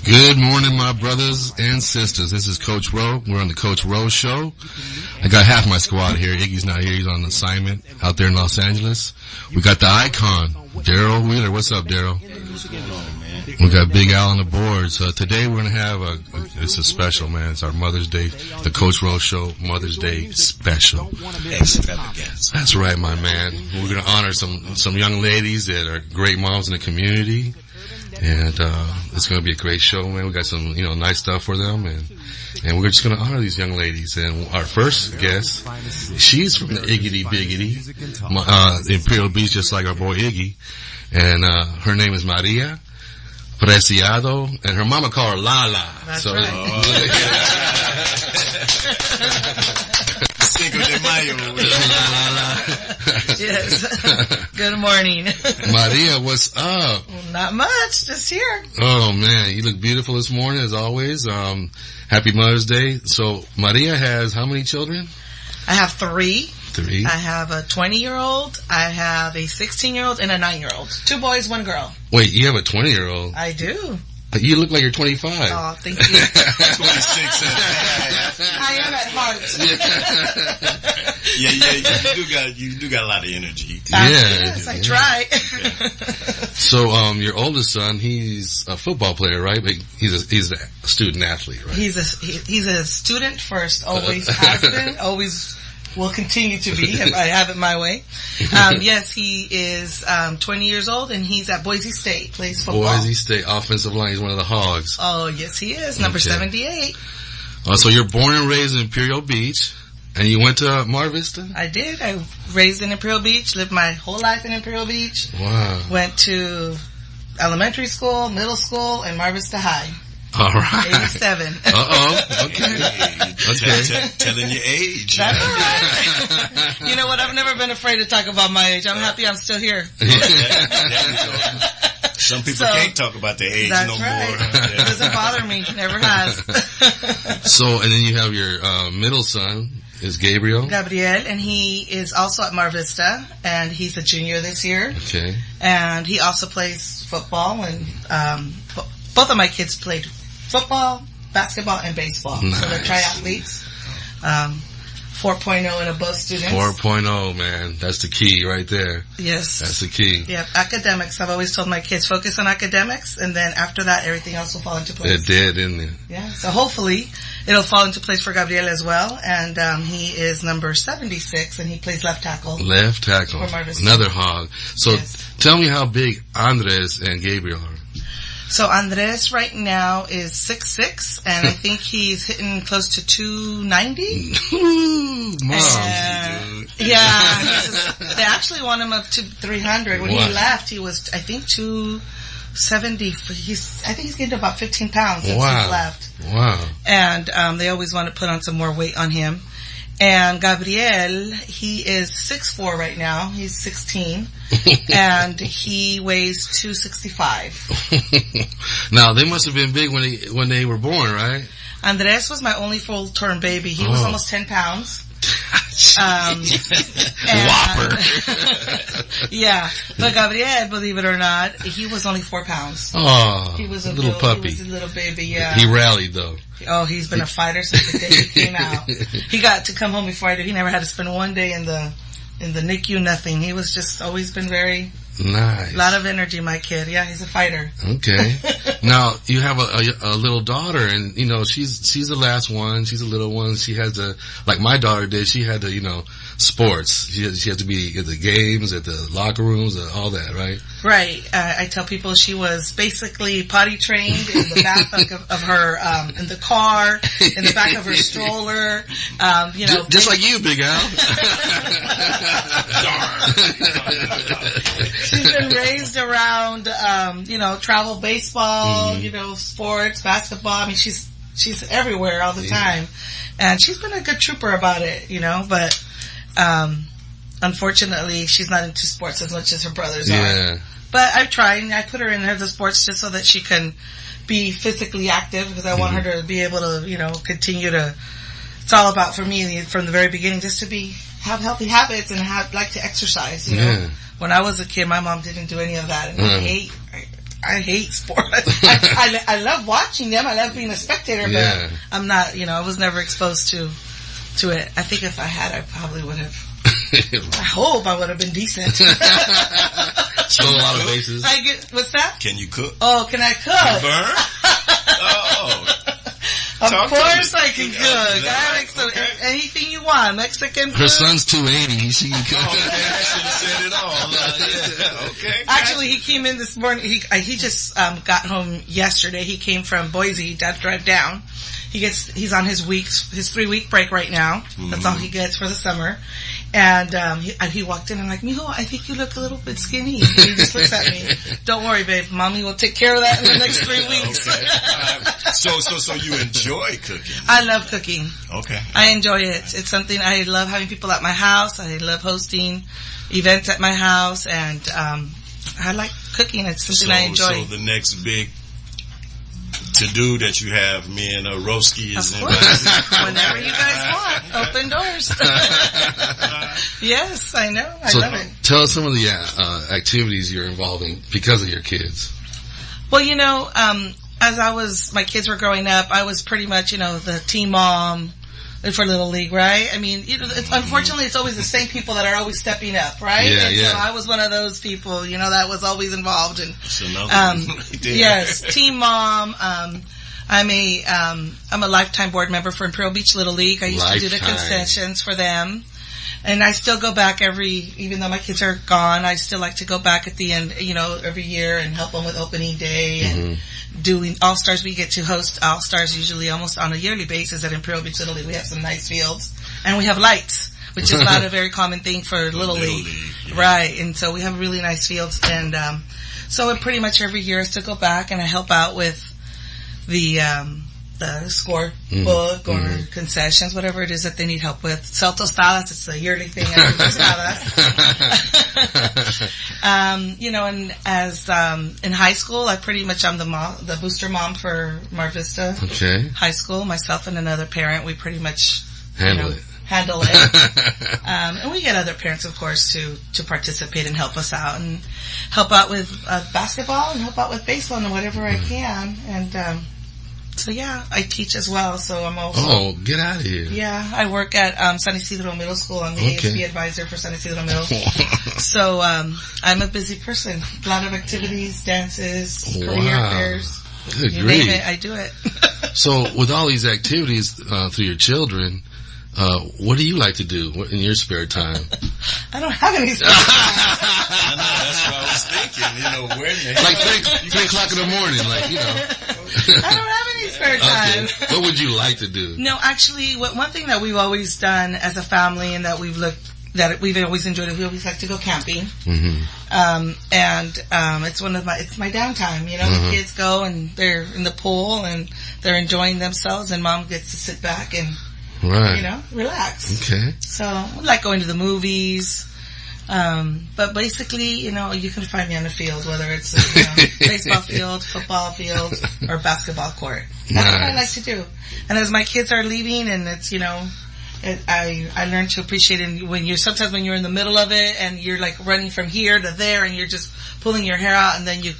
Good morning, my brothers and sisters. This is Coach Rowe. We're on the Coach Rowe Show. I got half my squad here. Iggy's not here. He's on assignment out there in Los Angeles. We got the icon, Daryl Wheeler. What's up, Daryl? We got Big Al on the board. So today we're going to have it's a special, man. It's our Mother's Day, the Coach Rowe Show Mother's Day special. That's right, my man. We're going to honor some young ladies that are great moms in the community. And it's going to be a great show, man. We got some, nice stuff for them, and we're just going to honor these young ladies. And our first guest, she's from the Iggity Biggity, Imperial Beach, just like our boy Iggy. And her name is Maria Preciado, and her mama called her Lala. That's right. Cinco de Mayo. Yes. Good morning. Maria, what's up? Not much, just here. Oh man, you look beautiful this morning as always. Happy Mother's Day. So Maria has how many children? I have three. Three? I have a 20-year-old, I have a 16-year-old, and a 9-year-old. 2 boys, 1 girl. Wait, you have a 20-year-old? I do. You look like you're 25. Oh, thank you. 26 and a half. I am at heart. You do got a lot of energy. Yes, I try. So, your oldest son, he's a football player, right? But he's a student athlete, right? He's a student first, always has been, always will continue to be if I have it my way. Yes, he is 20 years old, and he's at Boise State, plays football. Boise State offensive line. He's one of the Hogs. Oh, yes, he is. Number 78. So you're born and raised in Imperial Beach, and you went to Mar Vista? I did. I raised in Imperial Beach, lived my whole life in Imperial Beach. Wow. Went to elementary school, middle school, and Mar Vista High. All right. 87. Okay. Telling your age. That's all right. You know what? I've never been afraid to talk about my age. I'm happy I'm still here. Some people can't talk about their age that's no right. more. It doesn't bother me. Never has. So, and then you have your middle son is Gabriel, and he is also at Mar Vista, and he's a junior this year. Okay. And he also plays football, and both of my kids played football, basketball, and baseball. Nice. So they're triathletes. 4.0 and above students. 4.0, man. That's the key right there. Yes. That's the key. Yep. Academics. I've always told my kids, focus on academics, and then after that, everything else will fall into place. It did, didn't it? Yeah. So hopefully, it'll fall into place for Gabriel as well. And he is number 76, and he plays left tackle. Left tackle. Another Hog. So tell me how big Andres and Gabriel are. So Andres right now is 6'6", and I think he's hitting close to 290. Mom. They actually want him up to 300. When he left, he was, I think, 270. I think he's gained about 15 pounds since he left. Wow. And they always want to put on some more weight on him. And Gabriel, he is 6'4" right now. He's 16. And he weighs 265. Now, they must have been big when they were born, right? Andres was my only full-term baby. He was almost 10 pounds. Whopper. Yeah. But Gabriel, believe it or not, he was only 4 pounds. Oh, he was a little puppy. He was a little baby, yeah. He rallied, though. Oh, he's been a fighter since the day he came out. He got to come home before I did. He never had to spend one day in the NICU, nothing. He was just always been very... Nice. A lot of energy, my kid. Yeah, he's a fighter. Okay. Now, you have a little daughter, and, she's the last one. She's a little one. She has like my daughter did, she had sports. She had to be at the games, at the locker rooms, all that, right? Right. I tell people she was basically potty trained in the back of her, in the car, in the back of her stroller, Just like you, Big Al. She's been raised around, travel baseball, sports, basketball. I mean, she's everywhere all the time. And she's been a good trooper about it, but, unfortunately, she's not into sports as much as her brothers are. But I try, and I put her in the sports just so that she can be physically active, because I want her to be able to, continue to, it's all about, for me, from the very beginning, just to have healthy habits and like to exercise, When I was a kid, my mom didn't do any of that, and I hate sports. I love watching them. I love being a spectator, but I'm not, I was never exposed to it. I think if I had, I probably would have. I hope I would have been decent. Stole a lot of bases. What's that? Can you cook? Oh, can I cook? Of course I can cook. I make anything you want. Mexican food. Her son's 280. She can cook. Okay, I should have said it all. Okay. Actually, he came in this morning. He just got home yesterday. He came from Boise. He had to drive down. He's on his 3-week break right now. Mm-hmm. That's all he gets for the summer. And he walked in and I'm like, Mijo, I think you look a little bit skinny. And he just looks at me. Don't worry, babe. Mommy will take care of that in the next 3 weeks. Okay. So you enjoy cooking? I love cooking. Okay. I enjoy it. It's something I love having people at my house. I love hosting events at my house, and I like cooking. It's something I enjoy. So the next big to-do that you have, me and Roski is invited. Whenever you guys want, open doors. Yes, I know. I love it. Tell us some of the activities you're involved in because of your kids. Well, as my kids were growing up, I was pretty much, the team mom for Little League, right? I mean, unfortunately, it's always the same people that are always stepping up, right? Yeah, and so I was one of those people, that was always involved. And yes, team mom. I'm a lifetime board member for Imperial Beach Little League. I used to do the concessions for them. And I still go back even though my kids are gone, I still like to go back at the end, every year and help them with opening day and doing All-Stars. We get to host All-Stars usually almost on a yearly basis at Imperial Beach Little League. We have some nice fields and we have lights, which is not a very common thing for Little League. Yeah. Right. And so we have really nice fields. And, so it pretty much every year is to go back and I help out with the score book or concessions, whatever it is that they need help with. Sell tostadas, it's a yearly thing. And as in high school, I'm the booster mom for Mar Vista High School. Myself and another parent, we pretty much handle it. And we get other parents, of course, to participate and help us out and help out with basketball and help out with baseball and whatever I can. And so I teach as well. So I'm also. Oh, get out of here! Yeah, I work at San Isidro Middle School. I'm the ASB advisor for San Isidro Middle. So I'm a busy person. A lot of activities, dances, career fairs. Good you name it, I do it. So with all these activities through your children, what do you like to do in your spare time? I don't have any spare time. I know, that's what I was thinking. When like 3 o'clock in the morning, I don't have any spare time. Okay. What would you like to do? No, actually, one thing that we've always done as a family and that we've always enjoyed is we always like to go camping. It's it's my downtime. The kids go and they're in the pool and they're enjoying themselves and mom gets to sit back and relax. Okay. So I like going to the movies. But basically, you can find me on the field, whether it's a baseball field, football field, or basketball court. That's what I like to do. And as my kids are leaving, and it's, I learned to appreciate it when you're in the middle of it and you're like running from here to there and you're just pulling your hair out and then you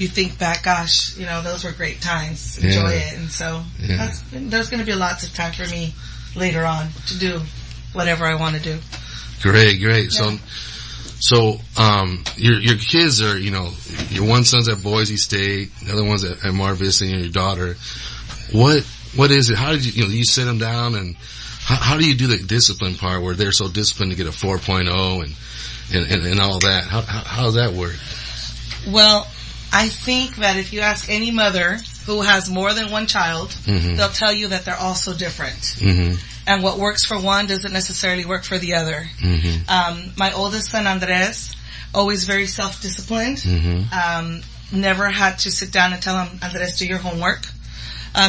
think back, gosh, those were great times. Enjoy it. And so there's going to be lots of time for me later on to do whatever I want to do. Great. Yeah. So, your kids are, your one son's at Boise State, the other one's at Mar Vista, and your daughter. What is it? How did you sit them down and how do you do the discipline part where they're so disciplined to get a 4.0 and all that? How does that work? Well, I think that if you ask any mother who has more than one child, they'll tell you that they're all so different. And what works for one doesn't necessarily work for the other. My oldest son, Andres, always very self-disciplined. Never had to sit down and tell him, Andres, do your homework.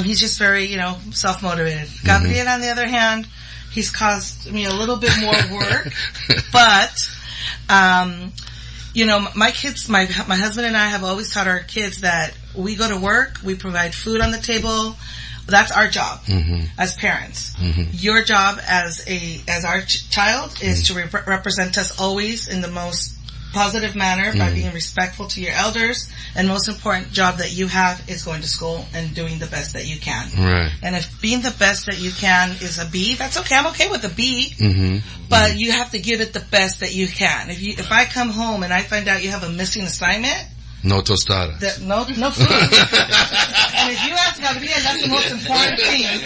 He's just very, self-motivated. Gabriel, on the other hand, he's caused me a little bit more work. But, my kids, my husband and I have always taught our kids that we go to work, we provide food on the table. That's our job as parents. Your job as our child is to represent us always in the most positive manner by being respectful to your elders, and most important job that you have is going to school and doing the best that you can. Right. And if being the best that you can is a B, that's okay. I'm okay with a B. But you have to give it the best that you can. If I come home and I find out you have a missing assignment, no tostada. No food. And if you ask Gabriel, that's the most important thing.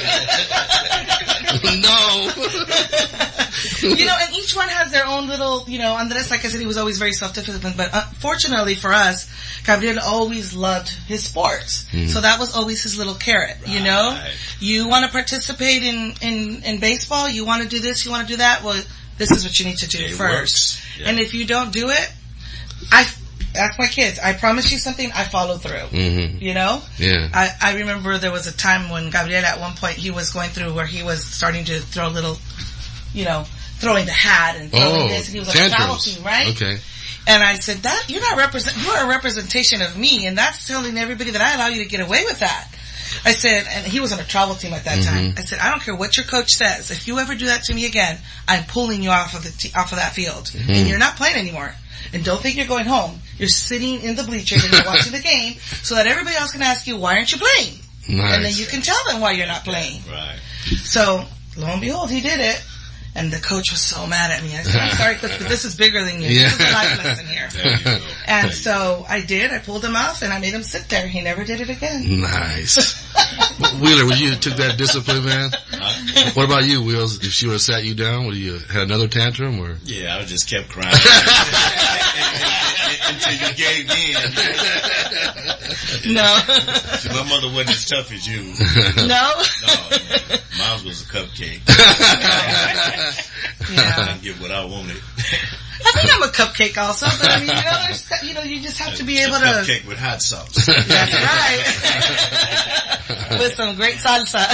No. And each one has their own little, Andres, like I said, he was always very self-disciplined, but fortunately for us, Gabriel always loved his sports. So that was always his little carrot, You want to participate in baseball, you want to do this, you want to do that, well, this is what you need to do first. Yeah. And if you don't do it, ask my kids. I promise you something, I follow through. Yeah. I remember there was a time when Gabriel, at one point, he was going through where he was starting to throw little, throwing the hat and throwing this, and he was on a travel team, right? Okay. And I said, you're a representation of me, and that's telling everybody that I allow you to get away with that. I said, and he was on a travel team at that time. I said, I don't care what your coach says. If you ever do that to me again, I'm pulling you off of that field, and you're not playing anymore. And don't think you're going home. You're sitting in the bleachers and you're watching the game so that everybody else can ask you, why aren't you playing? Nice. And then you can tell them why you're not playing. Right. So, lo and behold, he did it. And the coach was so mad at me. I said, I'm sorry, Coach, but this is bigger than you. This is a life lesson here. And so I did. I pulled him off and I made him sit there. He never did it again. Nice. Wheeler, would you took that discipline, man? What about you, Wheels? If she would have sat you down, would you had another tantrum, or? Yeah, I just kept crying until you gave in. No. My mother wasn't as tough as you. No. Mine was a cupcake. Yeah. I didn't get what I wanted. I think I'm a cupcake also, but I mean, you just have to be able to. Cupcake with hot sauce. That's right. With some great salsa.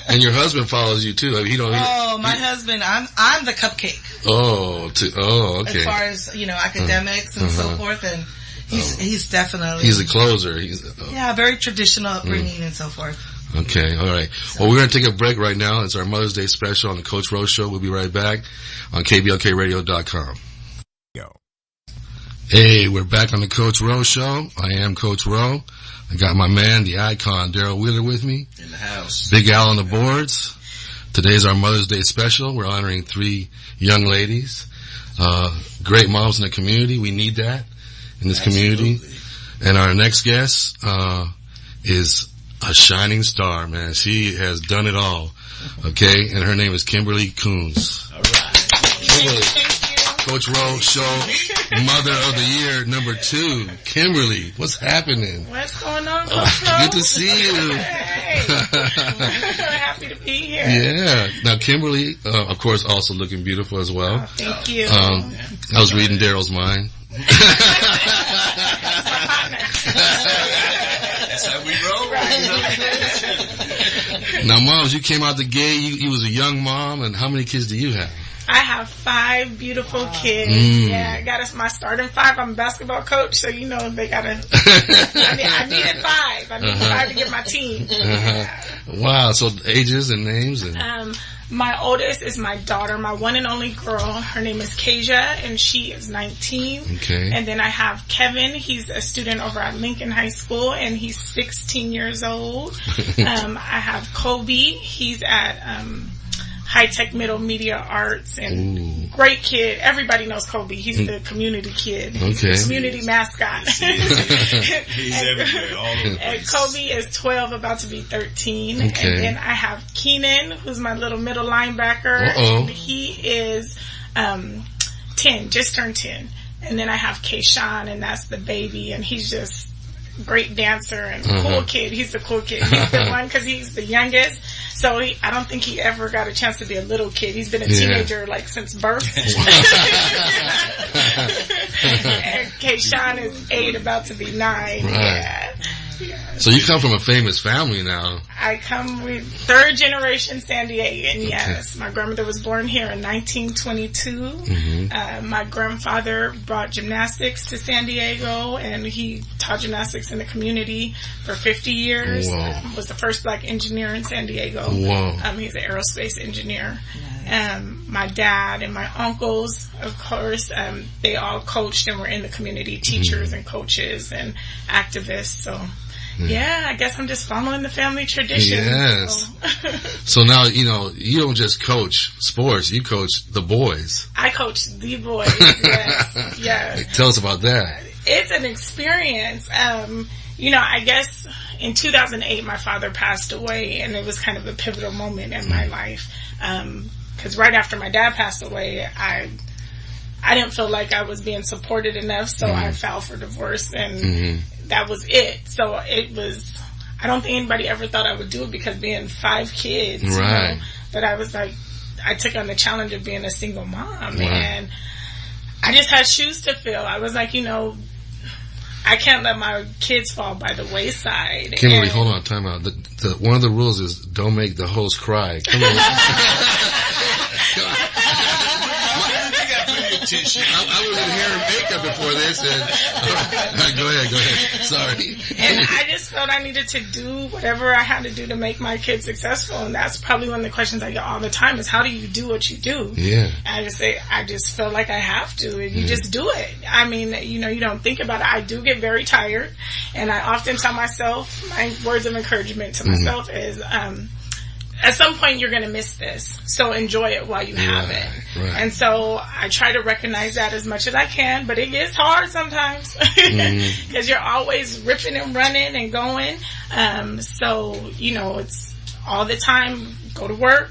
And your husband follows you too. I mean, my husband, I'm the cupcake. Okay. As far as, academics and so forth, and he's definitely. He's a closer. Very traditional upbringing and so forth. Okay, all right. Well, we're going to take a break right now. It's our Mother's Day special on the Coach Rowe Show. We'll be right back on KBLKRadio.com. Hey, we're back on the Coach Rowe Show. I am Coach Rowe. I got my man, the icon, Daryl Wheeler, with me. In the house. Big Al on the boards. Today's our Mother's Day special. We're honoring 3 young ladies. Great moms in the community. We need that in this community. And our next guest is a shining star, man. She has done it all. Okay? And her name is Kimberly Coons. All right. Kimberly. Coach Rowe Show Mother of the Year #2. Kimberly, what's happening? What's going on, Coach Rowe? Good to see you. Hey. Happy to be here. Yeah. Now, Kimberly, of course, also looking beautiful as well. Oh, thank you. I was reading Daryl's mind. That's how we roll. Now, moms, you came out the gate. You was a young mom, and how many kids do you have? I have 5 beautiful kids. Yeah, I got my starting 5. I'm a basketball coach, so they gotta. I needed 5. I needed 5 to get my team. Wow. So ages and names and. My oldest is my daughter, my one and only girl. Her name is Kasia, and she is 19. Okay. And then I have Kevin. He's a student over at Lincoln High School, and he's 16 years old. I have Kobe. He's at High Tech Middle Media Arts, and great kid. Everybody knows Kobe. He's the community kid. Okay. Community mascot. He's everywhere, all over the place. And Kobe is 12, about to be 13. Okay. And then I have Keenan, who's my little middle linebacker. And he is 10, just turned 10. And then I have Kayshawn, and that's the baby, and he's just great dancer and cool kid. He's the cool kid. He's the one because he's the youngest. So I don't think he ever got a chance to be a little kid. He's been a teenager since birth. And Kayshawn is 8, about to be 9. Right. Yeah. So you come from a famous family now. I come with third generation San Diegan, yes. My grandmother was born here in 1922. My grandfather brought gymnastics to San Diego, and he taught gymnastics in the community for 50 years. Was the first black engineer in San Diego. He's an aerospace engineer. My dad and my uncles, of course, they all coached and were in the community, teachers and coaches and activists. So, yeah, I guess I'm just following the family tradition. Yes. So now, you know, you don't just coach sports, you coach the boys. I coach the boys, yes. Yes. Tell us about that. It's an experience. You know, I guess in 2008, my father passed away, and it was kind of a pivotal moment in my life. Because right after my dad passed away, I didn't feel like I was being supported enough, so I filed for divorce, and that was it. So it was, I don't think anybody ever thought I would do it, because being 5 kids, you know, but I was like, I took on the challenge of being a single mom, and I just had shoes to fill. I was like, you know, I can't let my kids fall by the wayside. Kimberly, hold on, time out. One of the rules is don't make the host cry. Come on. I was in hair and makeup before this, and go ahead. Sorry. And I just felt I needed to do whatever I had to do to make my kids successful, and that's probably one of the questions I get all the time is, how do you do what you do? Yeah. And I just say, I just feel like I have to, and you just do it. I mean, you know, you don't think about it. I do get very tired, and I often tell myself, my words of encouragement to myself is, at some point you're going to miss this, so enjoy it while you have it. Right. And so I try to recognize that as much as I can, but it gets hard sometimes because you're always ripping and running and going. So, you know, it's all the time, go to work,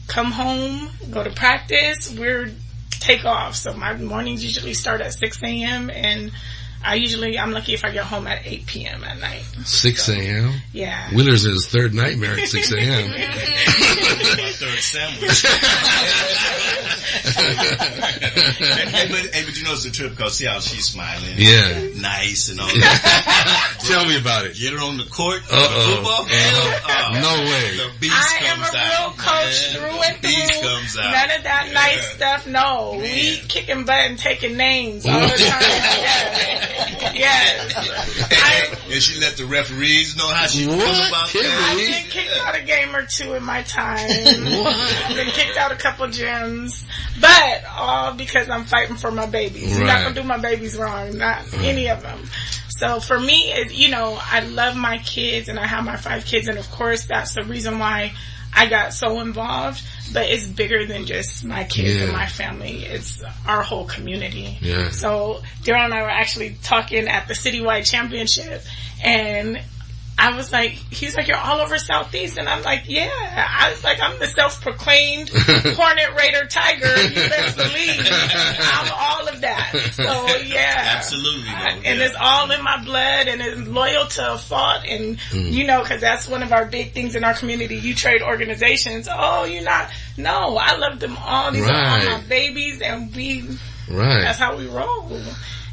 come home, go to practice, we're take off. So my mornings usually start at 6 a.m. and I'm lucky if I get home at 8 p.m. at night. 6 a.m.? Yeah. Wheeler's in his third nightmare at 6 a.m. My third sandwich. But you know it's a trip, because see how she's smiling. Yeah. Nice and all that. Tell me about it. Get her on the court, the football field. No way. The beast I am comes a out. real coach through and through. Beast comes out. None of that nice stuff. No. Man. We kicking butt and taking names all the time. Yes. And she let the referees know how she feels about that. I've been kicked out a game or two in my time. I've been kicked out a couple gyms. But all because I'm fighting for my babies. You're not going to do my babies wrong. Not any of them. So for me, you know, I love my kids, and I have my 5 kids, and of course that's the reason why I got so involved. But it's bigger than just my kids and my family. It's our whole community. Yeah. So Daryl and I were actually talking at the citywide championship, and I was like, he's like, you're all over Southeast. And I'm like, yeah. I was like, I'm the self-proclaimed Hornet Raider Tiger. You best believe. I'm all of that. So, yeah. Absolutely. And it's all in my blood, and it's loyal to a fault. And, you know, because that's one of our big things in our community. You trade organizations. Oh, you're not. No, I love them all. These are all my babies, and that's how we roll.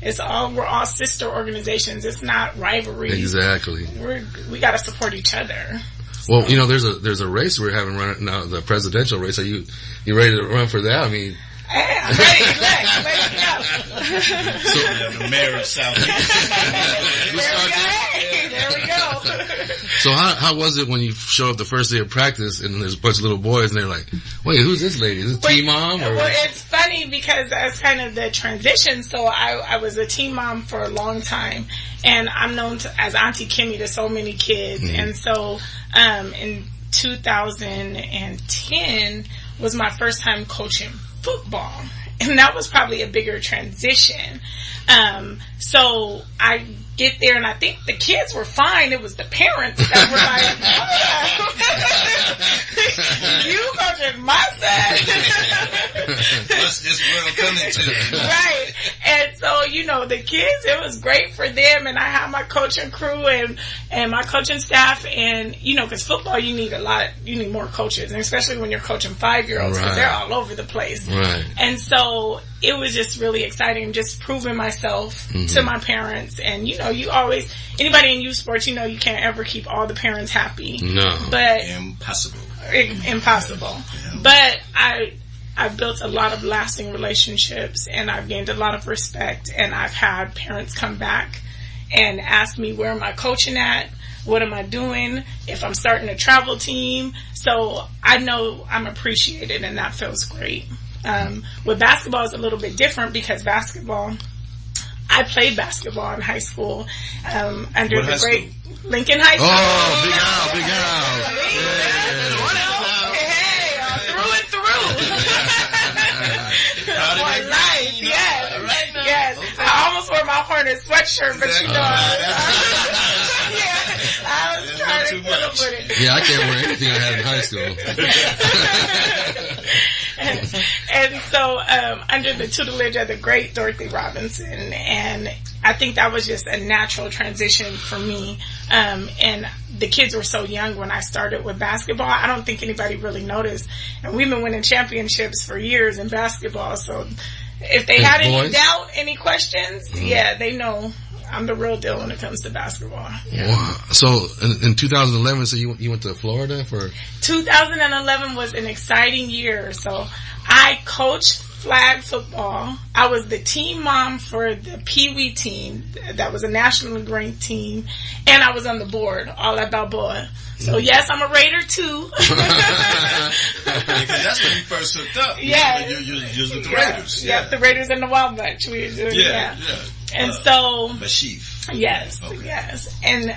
We're all sister organizations. It's not rivalry. Exactly. We got to support each other. Well, you know, there's a race we're having running now, the presidential race. Are you ready to run for that? I mean, I'm ready. Let's go. So, the mayor of Southeast. There we go. So how was it when you show up the first day of practice and there's a bunch of little boys and they're like, wait, who's this lady? Is it Team Mom? Or? Well, it's funny because that's kind of the transition. So I was a teen mom for a long time, and I'm known as Auntie Kimmy to so many kids. And so in 2010 was my first time coaching football, and that was probably a bigger transition. So I get there, and I think the kids were fine. It was the parents that were like, you coaching my son. What's this world coming to? Right. And so, you know, the kids, it was great for them, and I have my coaching crew and my coaching staff, and, you know, because football, you need more coaches, and especially when you're coaching 5-year-olds, because they're all over the place. Right. And so it was just really exciting, just proving myself to my parents. And, you know, anybody in youth sports, you know, you can't ever keep all the parents happy. No. But impossible. Yeah. But I've built a lot of lasting relationships, and I've gained a lot of respect, and I've had parents come back and ask me, where am I coaching at? What am I doing? If I'm starting a travel team. So I know I'm appreciated, and that feels great. With basketball, it's a little bit different because I played basketball in high school under the great Lincoln High School. Oh, Big Al. Through and through. For life, yes. I almost wore my Hornets sweatshirt, but you know, I was trying to put up with it. Yeah, I can't wear anything I had in high school. And so, under the tutelage of the great Dorothy Robinson, and I think that was just a natural transition for me. And the kids were so young when I started with basketball. I don't think anybody really noticed. And we've been winning championships for years in basketball. So if they had any doubt, any questions, they know I'm the real deal when it comes to basketball. Yeah. Wow. So in 2011, so you went to Florida for? 2011 was an exciting year. So I coached flag football. I was the team mom for the Pee Wee team. That was a nationally ranked team. And I was on the board, all at Balboa. So yes, I'm a Raider too. Because that's when you first hooked up. Yeah. You was with the Raiders. Yeah, the Raiders and the Wild Bunch. We were doing, And so, Bashif. Yes. And,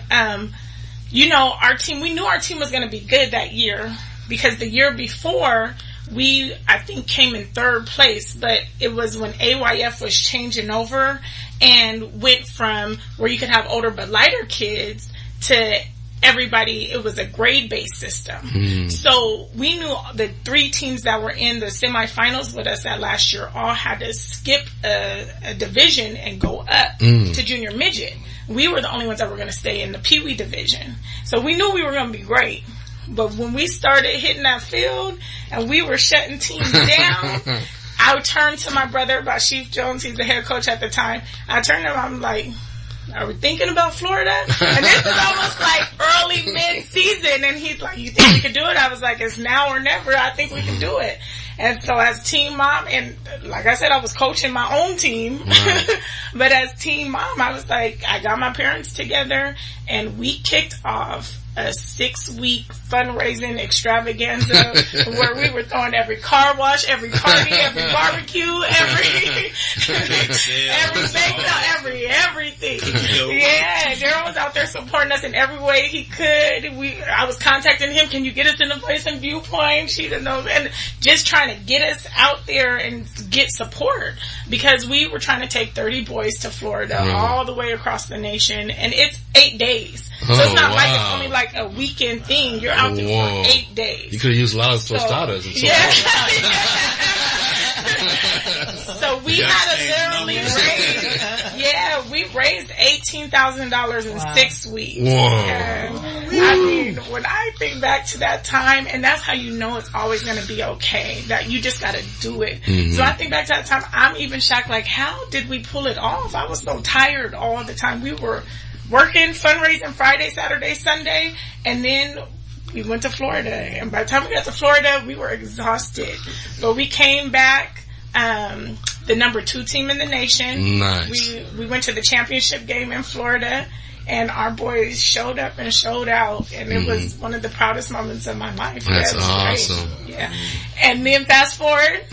you know, we knew our team was going to be good that year because the year before we, I think, came in third place, but it was when AYF was changing over and went from where you could have older but lighter kids to everybody, it was a grade-based system. So we knew the 3 teams that were in the semifinals with us that last year all had to skip a division and go up to junior midget. We were the only ones that were going to stay in the Pee Wee division. So we knew we were going to be great. But when we started hitting that field and we were shutting teams down, I turned to my brother, Bashif Jones, he's the head coach at the time. I turned to him, I'm like, are we thinking about Florida? And this is almost like early mid-season. And he's like, you think we can do it? I was like, it's now or never. I think we can do it. And so as team mom, and like I said, I was coaching my own team. Right. But as team mom, I was like, I got my parents together and we kicked off a 6-week fundraising extravaganza where we were throwing every car wash, every party, every barbecue, everything. Yeah, Daryl was out there supporting us in every way he could. I was contacting him, can you get us in the place in Viewpoint? She didn't know, and just trying to get us out there and get support because we were trying to take 30 boys to Florida all the way across the nation, and it's 8 days. So it's not like it's only like a weekend thing. You're out there for 8 days. You could have used a lot of tostadas and So we had to literally we raised $18,000 in 6 weeks. Whoa. And I mean, when I think back to that time, and that's how you know it's always going to be okay, that you just got to do it. So I think back to that time, I'm even shocked, like, how did we pull it off? I was so tired all the time. We were working, fundraising Friday, Saturday, Sunday, and then we went to Florida. And by the time we got to Florida, we were exhausted. But we came back, the number 2 team in the nation. Nice. We went to the championship game in Florida, and our boys showed up and showed out, and it was one of the proudest moments of my life. That's awesome. Great. Yeah. And then fast forward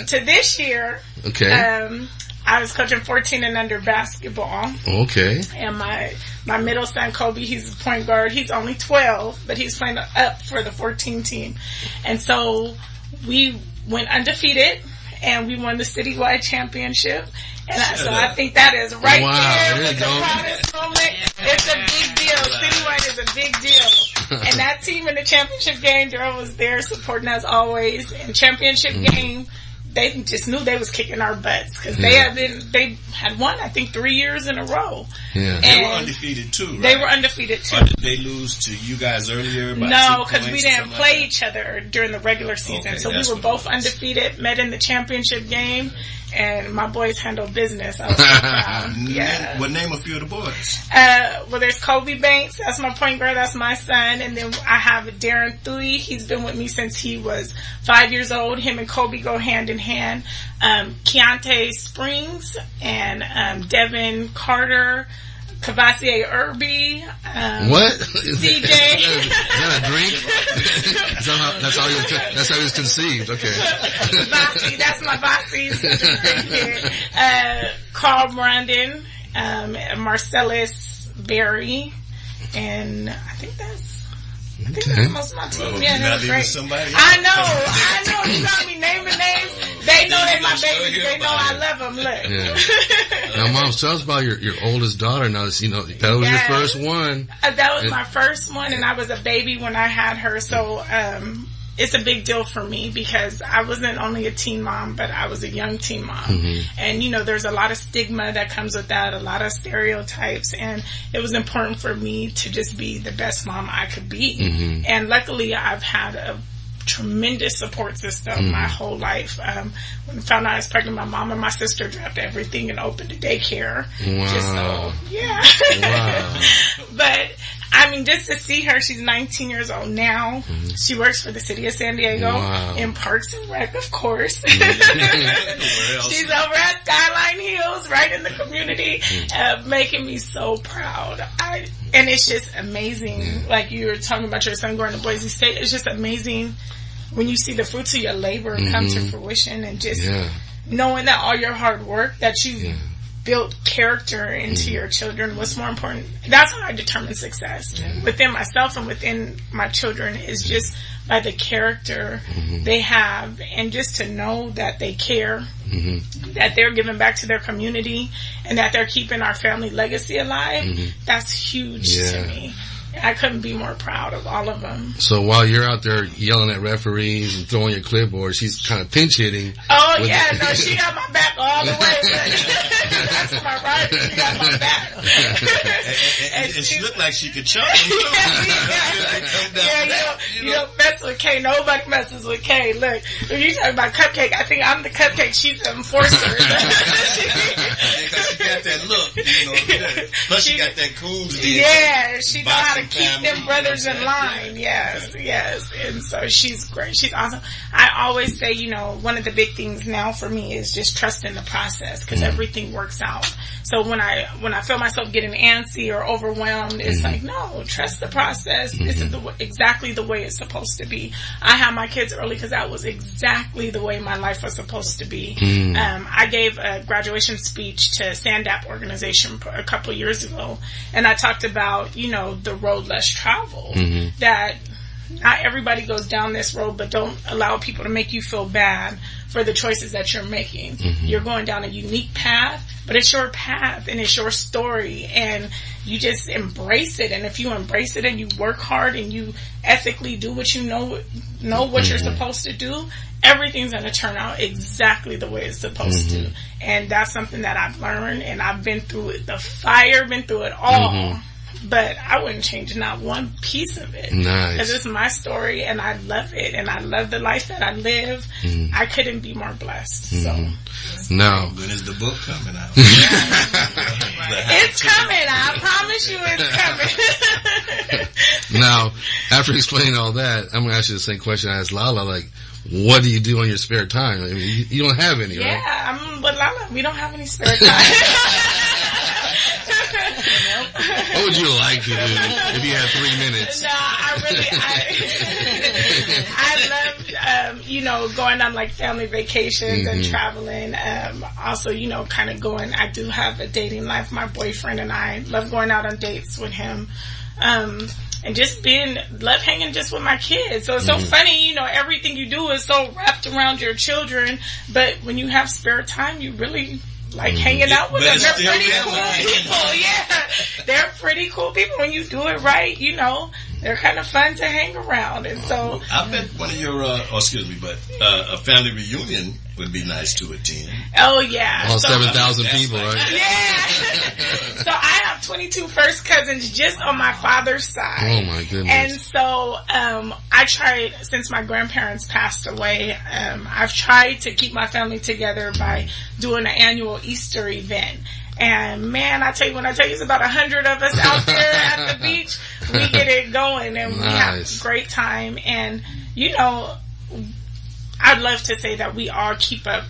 to this year. Okay. I was coaching 14 and under basketball. Okay. And my middle son, Kobe, he's a point guard. He's only 12, but he's playing up for the 14 team. And so we went undefeated and we won the citywide championship. And I think that is right there with the proudest moment. It's a big deal. Citywide is a big deal. And that team in the championship game, Daryl was there supporting us always. In championship game, they just knew they was kicking our butts because they had won, I think, 3 years in a row. Yeah. And they were undefeated too, right? They were undefeated too. Or did they lose to you guys earlier? No, because we didn't play each other during the regular season. Okay, so we were both undefeated, met in the championship game, and my boys handled business. I was so proud. Yeah. Well, name a few of the boys. Well, there's Kobe Banks. That's my point guard. That's my son. And then I have Darren Thuy. He's been with me since he was 5 years old. Him and Kobe go hand in hand. Keontae Springs and Devin Carter. Cavassier Irby. What? CJ. Is that a drink? That's how he was conceived. Okay. Bossy, that's my Bossy. Carl Brandon, Marcellus Berry, and I think that's most of my team. Well, yeah, that's great. Somebody else. I know. You got me naming names. They know they're my babies. They know I love them. Look. Yeah. Now, Mom, tell us about your oldest daughter. Now, that was your first one. That was my first one, and I was a baby when I had her. So, it's a big deal for me because I wasn't only a teen mom, but I was a young teen mom. Mm-hmm. And, there's a lot of stigma that comes with that, a lot of stereotypes. And it was important for me to just be the best mom I could be. Mm-hmm. And luckily, I've had a tremendous support system my whole life. When I found out I was pregnant, my mom and my sister dropped everything and opened a daycare. Wow. Just so, yeah. Wow. But, I mean, just to see her, she's 19 years old now. Mm-hmm. She works for the city of San Diego in Parks and Rec, of course. She's over at Skyline Hills, right in the community, making me so proud. And it's just amazing. Like you were talking about your son going to Boise State. It's just amazing when you see the fruits of your labor come to fruition and just knowing that all your hard work that you built character into your children. What's more important? That's how I determine success within myself and within my children is just by the character they have and just to know that they care, that they're giving back to their community and that they're keeping our family legacy alive. That's huge to me. I couldn't be more proud of all of them. So while you're out there yelling at referees and throwing your clipboard, she's kind of pinch hitting. Oh yeah, no, she got my back all the way. That's my right. She got my back. and she looked like she could chunk. You don't mess with Kay. Nobody messes with Kay. Look, if you talk about Cupcake, I think I'm the Cupcake. She's the enforcer. Because she got that look, Plus she got that cool deal. Yeah, she know how to keep them brothers in line. Yes. And so she's great. She's awesome. I always say, one of the big things now for me is just trusting the process because everything works out. So when I feel myself getting antsy or overwhelmed, it's like, no, trust the process. This is exactly the way it's supposed to be. I had my kids early because that was exactly the way my life was supposed to be. I gave a graduation speech to SANDAP organization a couple of years ago, and I talked about, the road less traveled, that not everybody goes down this road, but don't allow people to make you feel bad for the choices that you're making. You're going down a unique path, but it's your path and it's your story and you just embrace it. And if you embrace it and you work hard and you ethically do what you know what you're supposed to do, everything's going to turn out exactly the way it's supposed to. And that's something that I've learned and I've been through it. The fire, been through it all. But I wouldn't change not one piece of it. Nice. Because it's my story and I love it. And I love the life that I live. I couldn't be more blessed. So. No. When is the book coming out? It's coming. I promise you it's coming. Now, after explaining all that, I'm going to ask you the same question I asked Lala. Like, what do you do on your spare time? I mean, you don't have any, right? Yeah, I'm with Lala. We don't have any spare time. What would you like to do if you had 3 minutes? No, I love, going on like family vacations and traveling. Also, kind of going, I do have a dating life. My boyfriend and I love going out on dates with him. And just love hanging just with my kids. So it's so funny, everything you do is so wrapped around your children. But when you have spare time, you really like hanging out with them. They're pretty cool people. Yeah. They're pretty cool people when you do it right, they're kind of fun to hang around. And so I bet one of your, a family reunion would be nice to attend. Oh yeah. All 7,000 people, right? Yeah. So I have 22 first cousins just on my father's side. Oh my goodness. And so, I tried, since my grandparents passed away, I've tried to keep my family together by doing an annual Easter event. And man, I tell you, when I tell you it's about 100 of us out there at the beach, we get it going and we have a great time. And you know, I'd love to say that we all keep up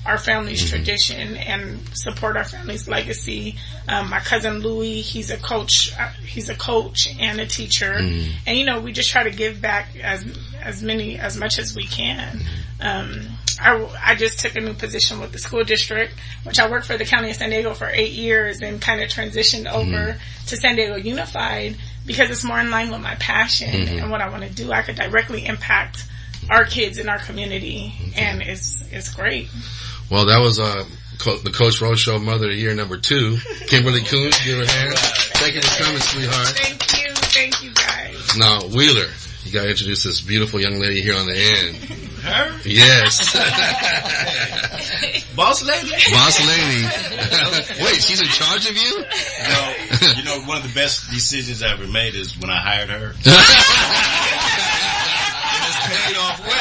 our family's tradition and support our family's legacy. My cousin Louis, he's a coach and a teacher. And you know, we just try to give back as much as we can. I just took a new position with the school district, which I worked for the county of San Diego for 8 years and kind of transitioned over to San Diego Unified because it's more in line with my passion and what I want to do. I could directly impact our kids in our community, and it's great. Well, that was the Coach Rose Show Mother of the Year #2, Kimberly Coons. Give her a hand. Thank you for coming, sweetheart. Thank you guys. Now, Wheeler, you got to introduce this beautiful young lady here on the end. Her? Yes. Boss lady? Boss lady. Wait, she's in charge of you? No. You know, one of the best decisions I ever made is when I hired her. It's paid off well.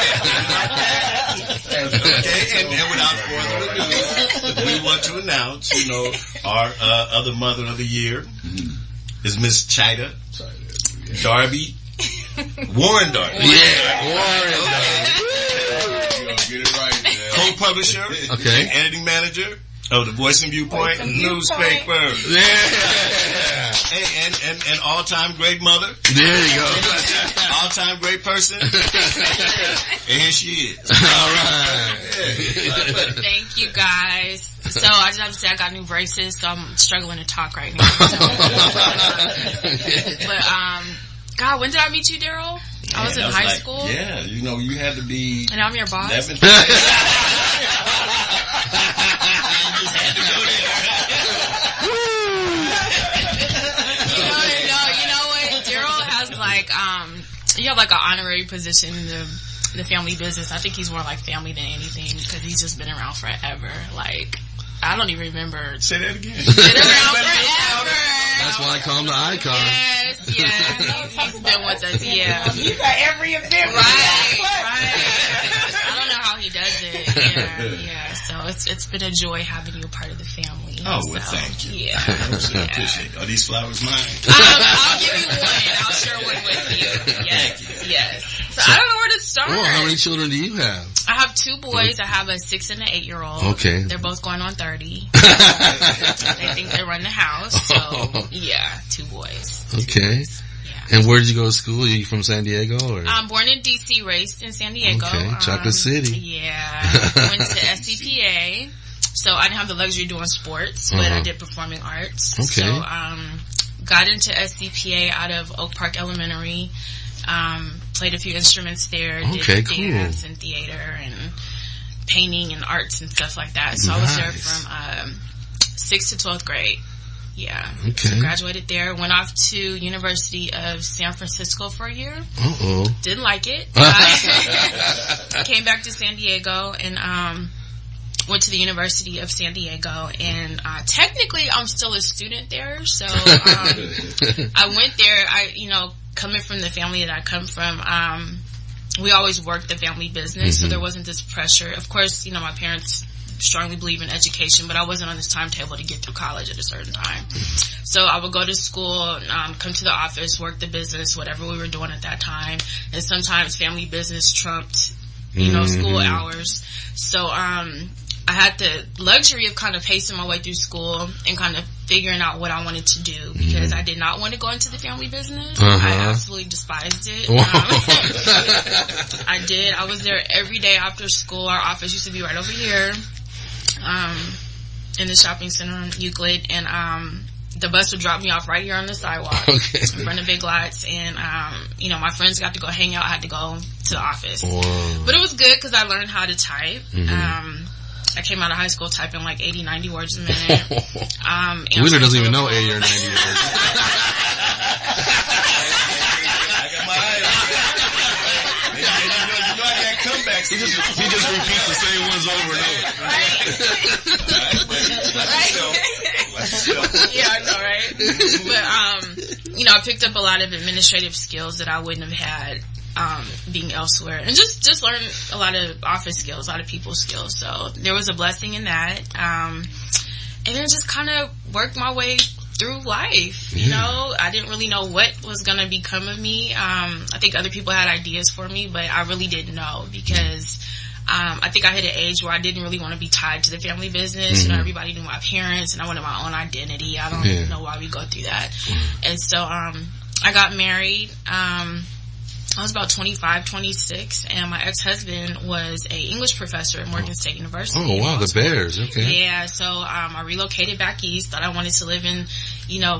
Okay, and without further ado, we want to announce, you know, our other Mother of the Year is Miss Chida Darby. Warren Darby. Yeah, Warren Darby. Get it right, man. Co-publisher and editing manager of the Voice and Viewpoint newspaper. Yeah. And all-time great mother. There you go. All-time great person. And here she is. All right. Thank you, guys. So I just have to say I got new braces, so I'm struggling to talk right now. So. But God, when did I meet you, Daryl? I was in high school. Yeah, you know, you had to be. And I'm your boss. 11. You know what? Daryl has you have like an honorary position in the family business. I think he's more like family than anything because he's just been around forever. Like, I don't even remember. Say that again. Been around forever. That's why I call him the icon. Yes. He's been with us, yeah. He's at every event. Right. I don't know how he does it. Yeah. So it's been a joy having you a part of the family. Oh, well, thank you. Yeah. I appreciate it. Are these flowers mine? I'll give you one. I'll share one with you. Yes. So I don't know where to start. Well, how many children do you have? I have 2 boys. I have a 6 and an 8-year-old. Okay. They're both going on 30. They think they run the house. So, yeah, 2 boys. Okay. Yeah. And where did you go to school? Are you from San Diego? Or? I'm born in D.C., raised in San Diego. Okay, Chocolate City. Yeah. Went to SCPA. So I didn't have the luxury of doing sports, but I did performing arts. Okay. So, got into SCPA out of Oak Park Elementary. Played a few instruments there. Did dance and theater and painting and arts and stuff like that. So I was there from 6th to 12th grade. Yeah. Okay. So graduated there. Went off to University of San Francisco for a year. Didn't like it. Came back to San Diego and went to the University of San Diego, and technically I'm still a student there. So I went there. Coming from the family that I come from, we always worked the family business, so there wasn't this pressure. Of course, my parents strongly believe in education, but I wasn't on this timetable to get through college at a certain time. So I would go to school, come to the office, work the business, whatever we were doing at that time. And sometimes family business trumped, school hours. So, I had the luxury of kind of pacing my way through school and kind of figuring out what I wanted to do because I did not want to go into the family business. I absolutely despised it. I did. I was there every day after school. Our office used to be right over here, in the shopping center on Euclid, and the bus would drop me off right here on the sidewalk in front of Big Lots, and my friends got to go hang out. I had to go to the office. But it was good because I learned how to type. I came out of high school typing like 80, 90 words a minute. Wheeler doesn't even know 80 or 90 words. He just repeats the same ones over and over. Right. Yeah, I know, right? But, I picked up a lot of administrative skills that I wouldn't have had, being elsewhere. And just learned a lot of office skills, a lot of people skills. So there was a blessing in that. And then just kind of worked my way through life. I didn't really know what was going to become of me. I think other people had ideas for me, but I really didn't know because I think I hit an age where I didn't really want to be tied to the family business. Everybody knew my parents and I wanted my own identity. I don't know why we go through that. And so I got married. I was about 25, 26, and my ex-husband was a English professor at Morgan State University. Oh, wow, the Bears, okay. Yeah, so I relocated back east, thought I wanted to live in,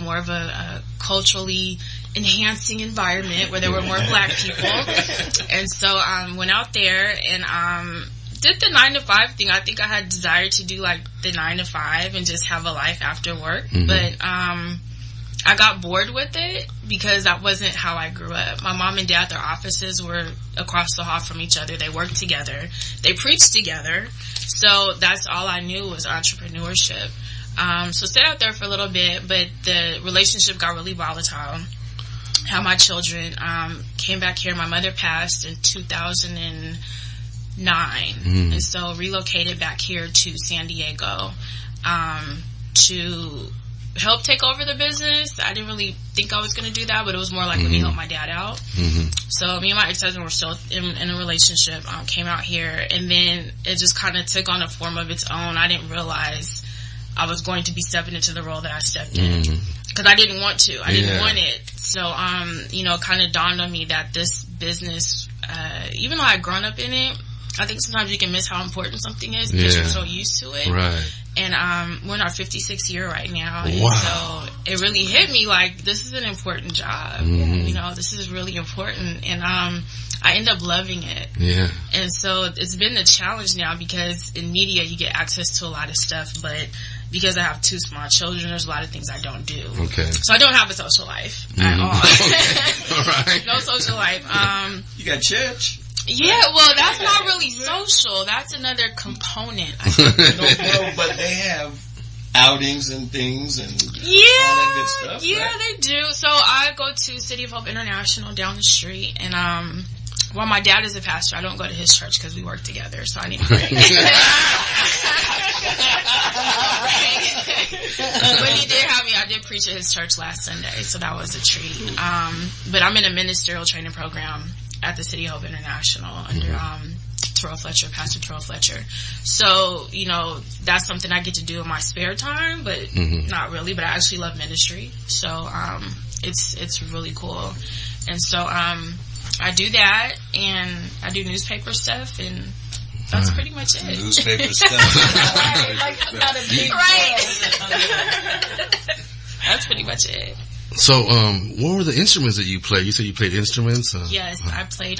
more of a culturally enhancing environment where there were more black people. And so went out there and did the 9-to-5 thing. I think I had desire to do like the 9-to-5 and just have a life after work. But I got bored with it because that wasn't how I grew up. My mom and dad, their offices were across the hall from each other. They worked together. They preached together. So that's all I knew was entrepreneurship. So stayed out there for a little bit, but the relationship got really volatile. Had my children, came back here. My mother passed in 2009. And so relocated back here to San Diego, to help take over the business. I didn't really think I was going to do that, but it was more like let me help my dad out. So me and my ex-husband were still in a relationship, came out here, and then it just kind of took on a form of its own. I didn't realize I was going to be stepping into the role that I stepped in because I didn't want to. I didn't want it. So, kind of dawned on me that this business, even though I'd grown up in it, I think sometimes you can miss how important something is because you're so used to it. Right. And we're in our 56th year right now. Wow. And so it really hit me like this is an important job. This is really important. And I end up loving it. Yeah. And so it's been a challenge now because in media you get access to a lot of stuff, but because I have 2 small children, there's a lot of things I don't do. Okay. So I don't have a social life at all. Okay. All right. No social life. You got church. Yeah, well, that's not really social. That's another component. I think. But they have outings and things and all that good stuff. Yeah, right? they do. So I go to City of Hope International down the street, and while my dad is a pastor, I don't go to his church because we work together, so I need to pray. But he did have me. I did preach at his church last Sunday, so that was a treat. But I'm in a ministerial training program at the City of Hope International under Terrell Fletcher, Pastor Terrell Fletcher. So, that's something I get to do in my spare time, but not really. But I actually love ministry, so it's really cool. And so I do that, and I do newspaper stuff, and that's pretty much it. Newspaper stuff. Right. That's pretty much it. So, what were the instruments that you played? You said you played instruments? Yes, I played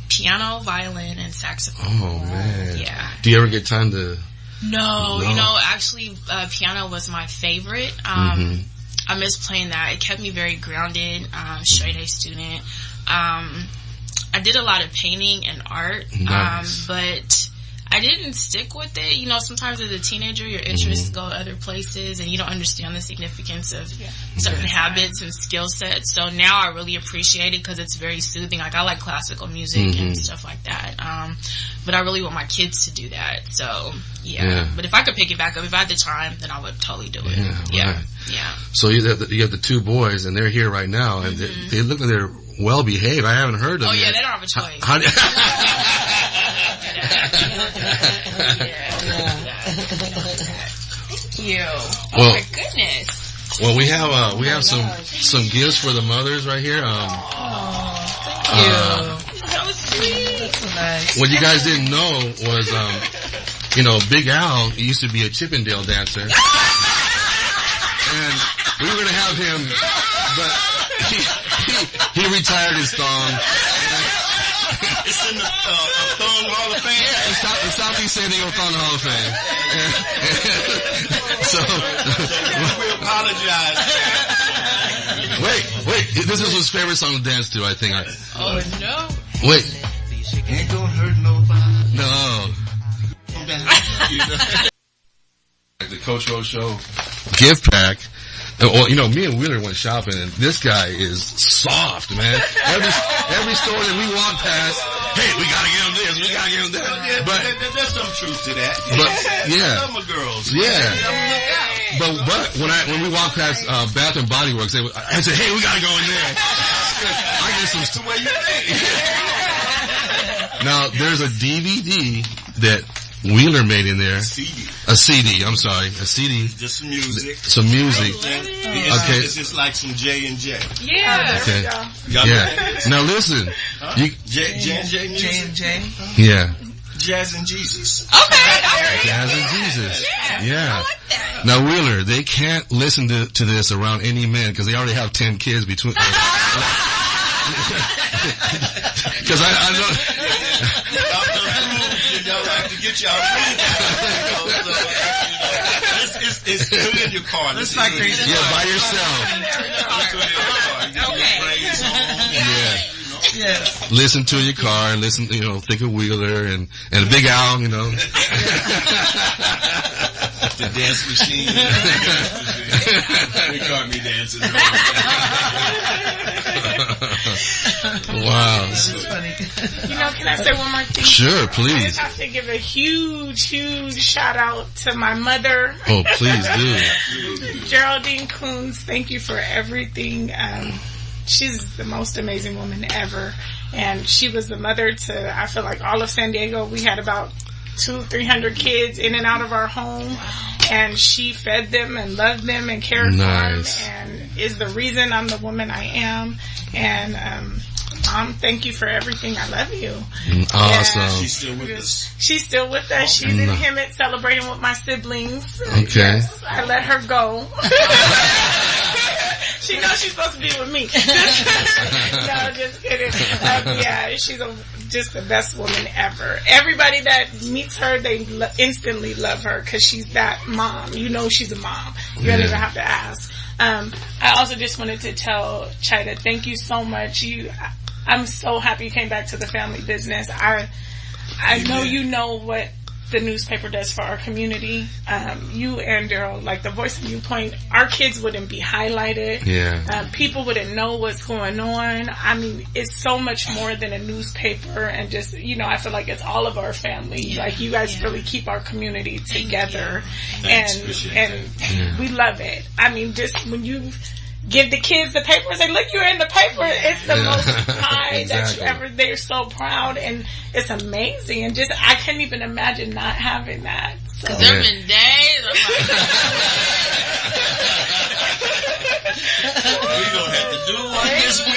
piano, violin, and saxophone. Oh, man. Yeah. Do you ever get time to... No. Actually, piano was my favorite. I miss playing that. It kept me very grounded, straight A student. I did a lot of painting and art, nice. But I didn't stick with it. Sometimes as a teenager, your interests go other places and you don't understand the significance of certain habits and skill sets. So now I really appreciate it because it's very soothing. Like I like classical music and stuff like that. But I really want my kids to do that. So yeah. But if I could pick it back up, if I had the time, then I would totally do it. Yeah. So you have the 2 boys and they're here right now and they look like they're well behaved. I haven't heard of them. Oh yeah, they don't have a choice. Thank you. Oh my goodness. Well, we have some gifts for the mothers right here. Thank you. So sweet. Nice. What you guys didn't know was, Big Al used to be a Chippendale dancer, and we were gonna have him, but he retired his thong. It's in the Thong Hall of Fame. The Southeast San Diego Thong Hall of Fame. So we apologize. Wait. This is his favorite song to dance to, I think. Oh, no. Wait. Ain't gonna hurt nobody. No. The Coach Rose Show gift pack. Well, you know, me and Wheeler went shopping, and this guy is soft, man. Every store that we walk past, hey, we gotta get him this, we gotta get him that. Yeah, but there's some truth to that. But yeah, some girls. Yeah. But when we walk past Bath and Body Works, I say, hey, we gotta go in there. I get some. That's the way you think. Now there's a DVD that Wheeler made in there. A CD, I'm sorry. A CD. Just some music. Some music. Okay. It's just like some J&J. Yeah. Okay. Yeah. Now listen. J&J music? J&J? Yeah. Jazz and Jesus. Okay. Jazz and Jesus. Yeah. I like that. Now Wheeler, they can't listen to this around any men because they already have 10 kids between. Because I know. Y'all have to get y'all it's good in your car. Let's not crazy. Yeah, by yourself. Yeah. Yes. Listen to your car and listen, you know, think of Wheeler and a Big Al, you know. The dance machine. They caught me dancing. Wow. That's funny. You know, can I say one more thing? Sure, please. I just have to give a huge shout out to my mother. Oh, please do. Geraldine Coons, thank you for everything. She's the most amazing woman ever. And she was the mother to, I feel like, all of San Diego. We had about 200-300 kids in and out of our home. And she fed them and loved them and cared for them. And is the reason I'm the woman I am. And, Mom, thank you for everything. I love you. Awesome. And she's still with us. She's still with us. She's in Hemet celebrating with my siblings. Okay. Yes, I let her go. She knows she's supposed to be with me. No, just kidding. Yeah, she's just the best woman ever. Everybody that meets her, they instantly love her because she's that mom. You know she's a mom. You don't even have to ask. I also just wanted to tell Chida, thank you so much. I'm so happy you came back to the family business. I know you know what the newspaper does for our community. You and Daryl, like the Voice of Viewpoint, our kids wouldn't be highlighted. Yeah. People wouldn't know what's going on. I mean, it's so much more than a newspaper and just, you know, I feel like it's all of our family. Yeah. Like you guys really keep our community together. And we love it. I mean, just when you give the kids the paper and say, look, you're in the paper. It's the most pride that you ever, they're so proud and it's amazing. And just, I couldn't even imagine not having that. So. Cause there have been days we don't have to do one this week.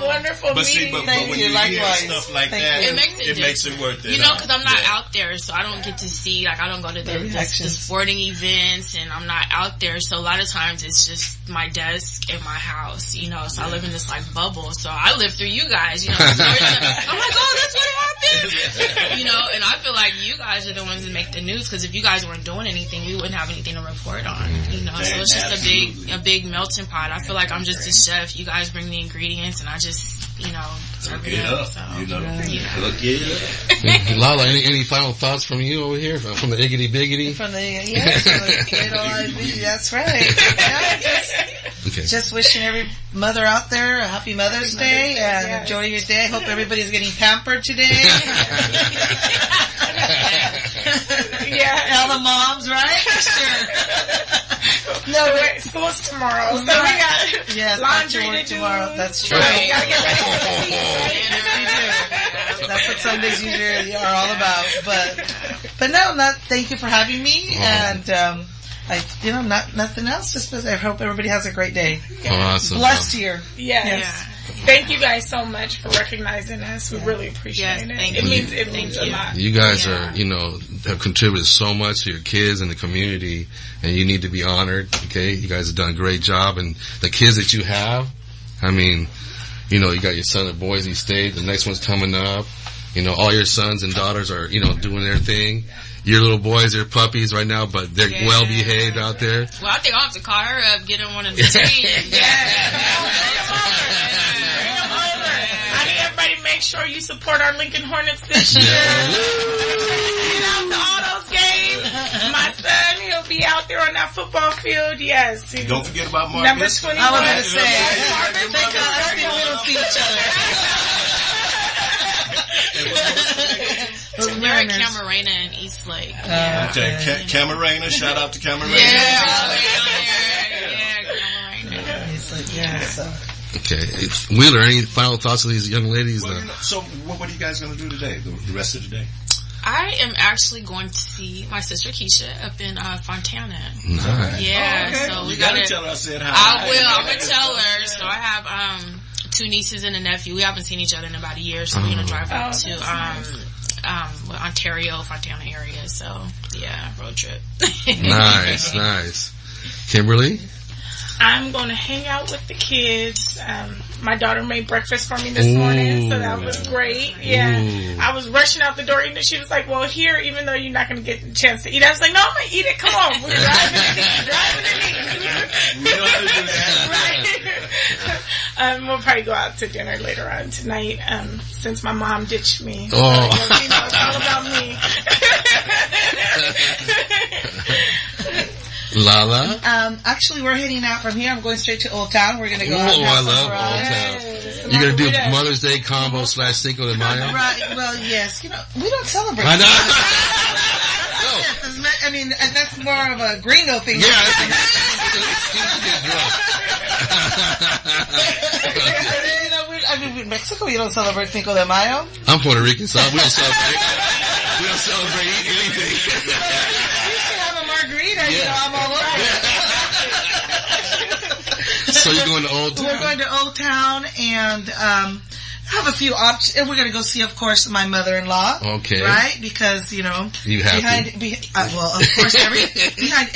Wonderful but see, but when you hear stuff like that, it makes it worth it. You know, because I'm not out there, so I don't get to see, like, I don't go to the sporting events, and I'm not out there, so a lot of times it's just my desk in my house, you know, so I live in this, like, bubble, so I live through you guys, you know, I'm like, oh, that's what happened, you know, and I feel like you guys are the ones that make the news, because if you guys weren't doing anything, we wouldn't have anything to report on, you know, so it's just a big melting pot. I feel like I'm just a chef, you guys bring the ingredients, and I just, you know, serve it up. So, you know, look it up. Lala, any final thoughts from you over here, from the Iggity Biggity? From the that's right. Yeah, just wishing every mother out there a happy Mother's Day and enjoy your day. Hope everybody's getting pampered today. All the moms, right? Sure. No, school's tomorrow. So we got laundry to do tomorrow. That's true. Right. That's what Sundays usually are all about. But no, thank you for having me. And, nothing else. Just I hope everybody has a great day. Awesome. Blessed year. Yes. Thank you guys so much for recognizing us. We really appreciate it. It means a lot. You guys are, you know, have contributed so much to your kids and the community, and you need to be honored. Okay, you guys have done a great job, and the kids that you have, I mean, you know, you got your son at Boise State. The next one's coming up. You know, all your sons and daughters are, you know, doing their thing. Your little boys, they're puppies right now, but they're well behaved out there. Well, I think I'll have to call her up, get her one of the teams. I need everybody to make make sure you support our Lincoln Hornets this year. Get out to all those games. My son, he'll be out there on that football field. Yes. Don't forget about Marcus. Number 21. I was going to say, we don't see each other. They're at Camarena in Eastlake. Okay, Camarena. Shout out to Camarena. Okay, Wheeler, any final thoughts of these young ladies? Well, so, what are you guys going to do today? The rest of the day? I am actually going to see my sister Keisha up in Fontana. Nice. Yeah, so we gotta tell her I said hi. I will. I'm gonna tell her. So I have 2 nieces and a nephew. We haven't seen each other in about a year, so we're gonna drive up to Ontario, Fontana area. So yeah, road trip. Nice. Kimberly? I'm going to hang out with the kids. My daughter made breakfast for me this morning, so that was great. Yeah. Ooh. I was rushing out the door eating it. She was like, well, here, even though you're not going to get a chance to eat. I was like, no, I'm going to eat it. Come on. We're driving and eat. We know how to do that. Right. We'll probably go out to dinner later on tonight, since my mom ditched me. Oh. You know, it's all about me. Lala? Actually, we're heading out from here. I'm going straight to Old Town. We're going to go out. Oh, I love Old Town. You're going to do Mother's Day combo / Cinco de Mayo? Right. Well, yes. You know, we don't celebrate. I know. I mean, that's more of a gringo thing. Yeah. I mean, in Mexico, you don't celebrate Cinco de Mayo. I'm Puerto Rican, so we don't celebrate. We don't celebrate anything. Margarita, you know, I'm all over it. So you're going to Old Town? We're going to Old Town and have a few options. And we're going to go see, of course, my mother-in-law. Okay. Right? Because, you know, behind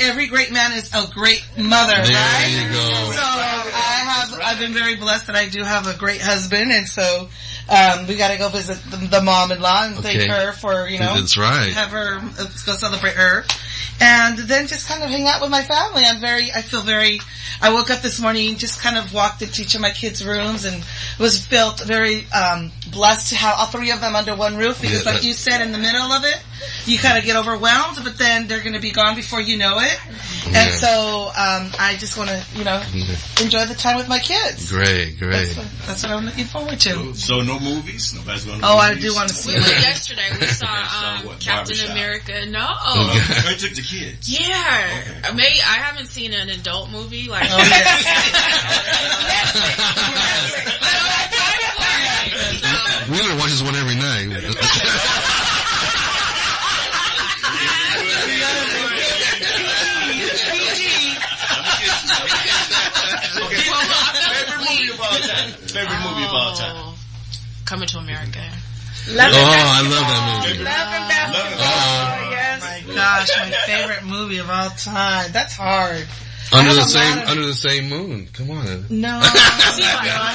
every great man is a great mother, there right? There you go. So I've been very blessed that I do have a great husband, and so we got to go visit the mom-in-law and thank her for, you know, that's right. Have her, let's go celebrate her. And then just kind of hang out with my family. I woke up this morning, just kind of walked into each of my kids' rooms and felt very blessed to have all 3 of them under one roof because like you said, in the middle of it, you kind of get overwhelmed, but then they're going to be gone before you know it. Yeah. And so I just want to, you know, enjoy the time with my kids. Great. That's what I'm looking forward to. So no movies? Nobody's going to movies? I do want to see it. Yesterday we saw Captain America. No. I took the kids. Yeah. Okay. I haven't seen an adult movie like Wheeler watches one every night. Favorite movie of all time. Coming to America. I love that movie. Love and Basketball. Yes. Oh my gosh, my favorite movie of all time. That's hard. Under the same moon. Come on. No, I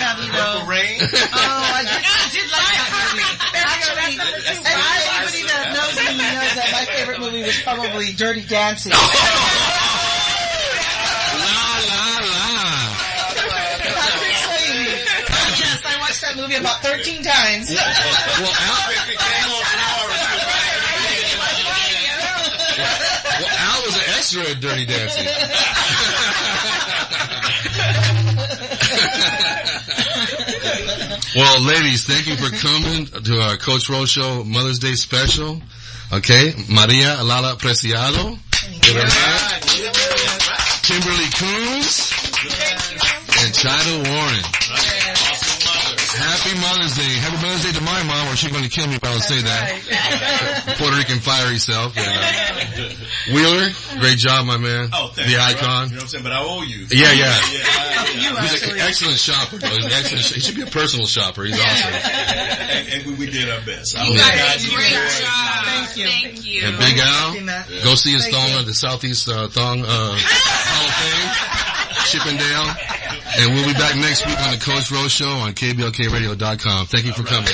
have Rain. Oh, I did like that movie. Actually, anybody that knows me knows that my favorite movie was probably Dirty Dancing. Yes, I watched that movie about 13 times. Al was an extra at Dirty Dancing. Well, ladies, thank you for coming to our Coach Ro Show Mother's Day special. Okay, Maria Lala Preciado, Kimberly Coons, and Chida Warren. Happy Mother's Day. Happy Mother's Day to my mom, or she's going to kill me if I don't say that. Puerto Rican fiery self. Wheeler, great job, my man. Oh, thank you. The icon. You know what I'm saying? But I owe you. Yeah. He's an excellent shopper, though. He's an excellent. He should be a personal shopper. He's awesome. And we did our best. You guys did a great job. Thank you. And Big Al, go see his thong at the Southeast Thong Hall of Fame, Chippendale. And we'll be back next week on the Coach Ro Show on KBLKRadio.com. Thank you for coming.